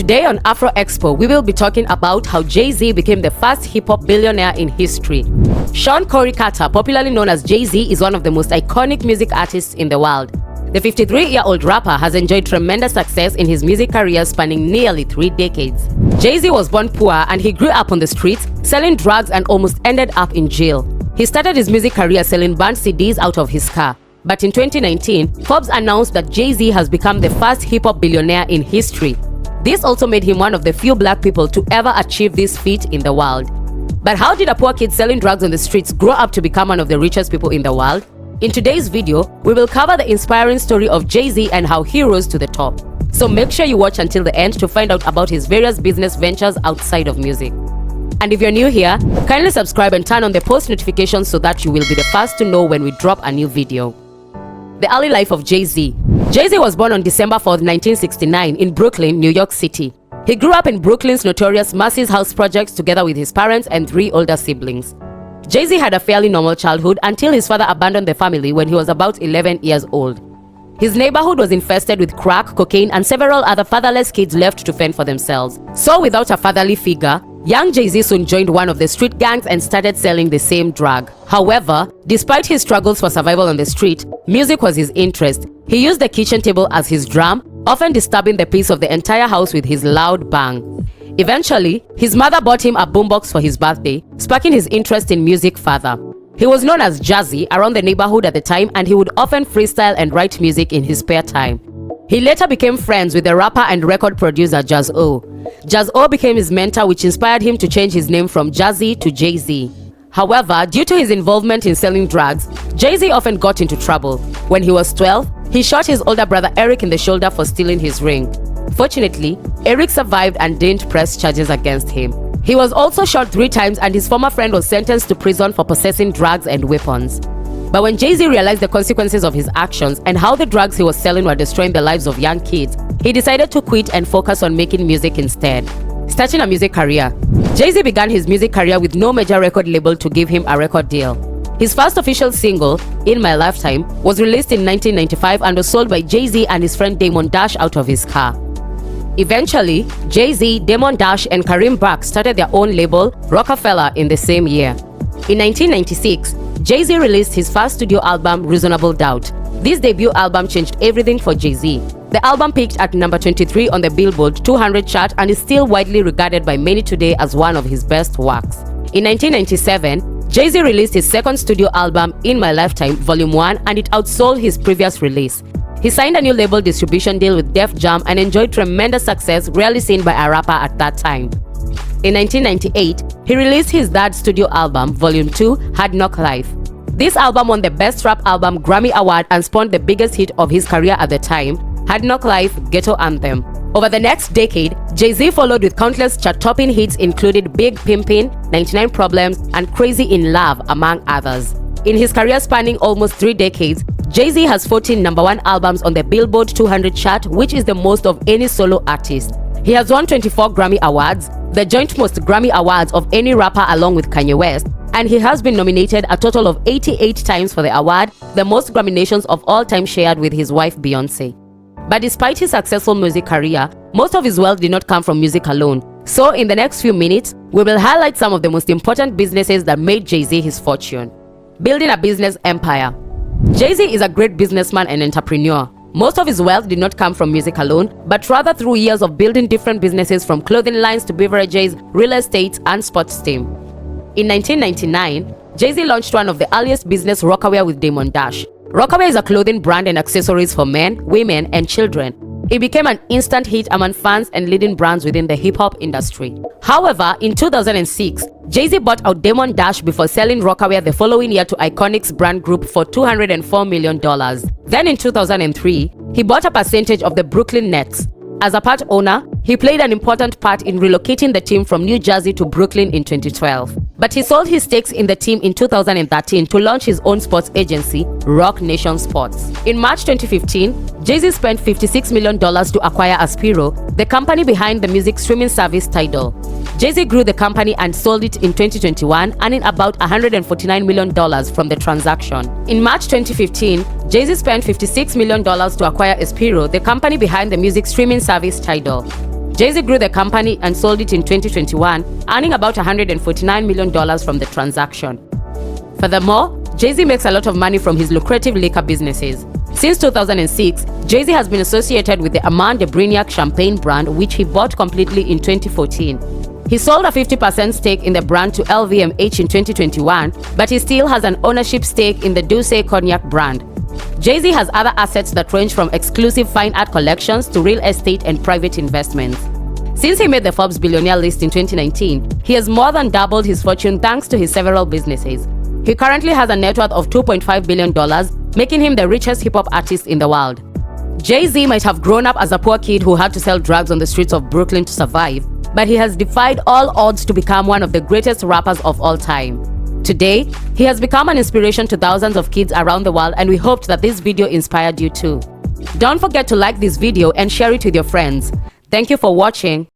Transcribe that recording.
today on AFROEXPO, we will be talking about how Jay-Z became the first hip-hop billionaire in history. Sean Corey Carter, popularly known as Jay-Z, is one of the most iconic music artists in the world. The 53-year-old rapper has enjoyed tremendous success in his music career spanning nearly 3 decades. Jay-Z was born poor and he grew up on the streets, selling drugs and almost ended up in jail. He started his music career selling banned CDs out of his car. But in 2019, Forbes announced that Jay-Z has become the first hip-hop billionaire in history. This also made him one of the few black people to ever achieve this feat in the world. But how did a poor kid selling drugs on the streets grow up to become one of the richest people in the world? In today's video, we will cover the inspiring story of Jay-Z and how he rose to the top. So make sure you watch until the end to find out about his various business ventures outside of music. And if you're new here, kindly subscribe and turn on the post notifications so that you will be the first to know when we drop a new video. The early life of Jay-Z. Jay-Z was born on December 4, 1969 in Brooklyn, New York City. He grew up in Brooklyn's notorious Macy's House projects together with his parents and 3 older siblings. Jay-Z had a fairly normal childhood until his father abandoned the family when he was about 11 years old. His neighborhood was infested with crack, cocaine, and several other fatherless kids left to fend for themselves. So without a fatherly figure, young Jay-Z soon joined one of the street gangs and started selling the same drug. However, despite his struggles for survival on the street, music was his interest. He used the kitchen table as his drum, often disturbing the peace of the entire house with his loud bang. Eventually, his mother bought him a boombox for his birthday, sparking his interest in music further. He was known as Jazzy around the neighborhood at the time, and he would often freestyle and write music in his spare time. He later became friends with the rapper and record producer Jaz-O. Jaz-O became his mentor, which inspired him to change his name from Jazzy to Jay-Z. However, due to his involvement in selling drugs, Jay-Z often got into trouble. When he was 12, he shot his older brother Eric in the shoulder for stealing his ring. Fortunately, Eric survived and didn't press charges against him. He was also shot 3 times and his former friend was sentenced to prison for possessing drugs and weapons. But when Jay-Z realized the consequences of his actions and how the drugs he was selling were destroying the lives of young kids, he decided to quit and focus on making music instead. Starting a music career. Jay-Z began his music career with no major record label to give him a record deal. His first official single, In My Lifetime, was released in 1995 and was sold by Jay-Z and his friend Damon Dash out of his car. Eventually, Jay-Z, Damon Dash, and Kareem Burke started their own label, Rockefeller, in the same year. In 1996, Jay-Z released his first studio album, Reasonable Doubt. This debut album changed everything for Jay-Z. The album peaked at number 23 on the Billboard 200 chart and is still widely regarded by many today as one of his best works. In 1997, Jay-Z released his second studio album, In My Lifetime, Volume 1, and it outsold his previous release. He signed a new label distribution deal with Def Jam and enjoyed tremendous success rarely seen by a rapper at that time. In 1998, he released his third studio album, Volume 2, Hard Knock Life. This album won the Best Rap Album Grammy Award and spawned the biggest hit of his career at the time, Hard Knock Life, Ghetto Anthem. Over the next decade, Jay-Z followed with countless chart-topping hits including Big Pimpin', 99 Problems, and Crazy in Love, among others. In his career spanning almost 3 decades, Jay-Z has 14 #1 albums on the Billboard 200 chart, which is the most of any solo artist. He has won 24 Grammy Awards, the joint most Grammy Awards of any rapper along with Kanye West, and he has been nominated a total of 88 times for the award, the most Grammy nominations of all time shared with his wife Beyoncé. But despite his successful music career, most of his wealth did not come from music alone. So in the next few minutes, we will highlight some of the most important businesses that made Jay-Z his fortune. Building a business empire. Jay-Z is a great businessman and entrepreneur. Most of his wealth did not come from music alone, but rather through years of building different businesses from clothing lines to beverages, real estate, and sports team. In 1999, Jay-Z launched one of the earliest business, Rocawear, with Damon Dash. Rocawear is a clothing brand and accessories for men, women, and children. It became an instant hit among fans and leading brands within the hip-hop industry. However, in 2006, Jay-Z bought out Damon Dash before selling Rocawear the following year to Iconic's brand group for $204 million. Then in 2003, he bought a percentage of the Brooklyn Nets. As a part owner, he played an important part in relocating the team from New Jersey to Brooklyn in 2012. But he sold his stakes in the team in 2013 to launch his own sports agency, Roc Nation Sports. In March 2015, Jay-Z spent $56 million to acquire Aspiro, the company behind the music streaming service Tidal. Jay-Z grew the company and sold it in 2021, earning about $149 million from the transaction. In March 2015, Jay-Z spent $56 million to acquire Aspiro, the company behind the music streaming service Tidal. Jay-Z grew the company and sold it in 2021, earning about $149 million from the transaction. Furthermore, Jay-Z makes a lot of money from his lucrative liquor businesses. Since 2006, Jay-Z has been associated with the Amand de Brignac champagne brand, which he bought completely in 2014. He sold a 50% stake in the brand to LVMH in 2021, but he still has an ownership stake in the Douce Cognac brand. Jay-Z has other assets that range from exclusive fine art collections to real estate and private investments. Since he made the Forbes Billionaire list in 2019, he has more than doubled his fortune thanks to his several businesses. He currently has a net worth of $2.5 billion, making him the richest hip-hop artist in the world. Jay-Z might have grown up as a poor kid who had to sell drugs on the streets of Brooklyn to survive, but he has defied all odds to become one of the greatest rappers of all time. Today, he has become an inspiration to thousands of kids around the world, and we hoped that this video inspired you too. Don't forget to like this video and share it with your friends. Thank you for watching.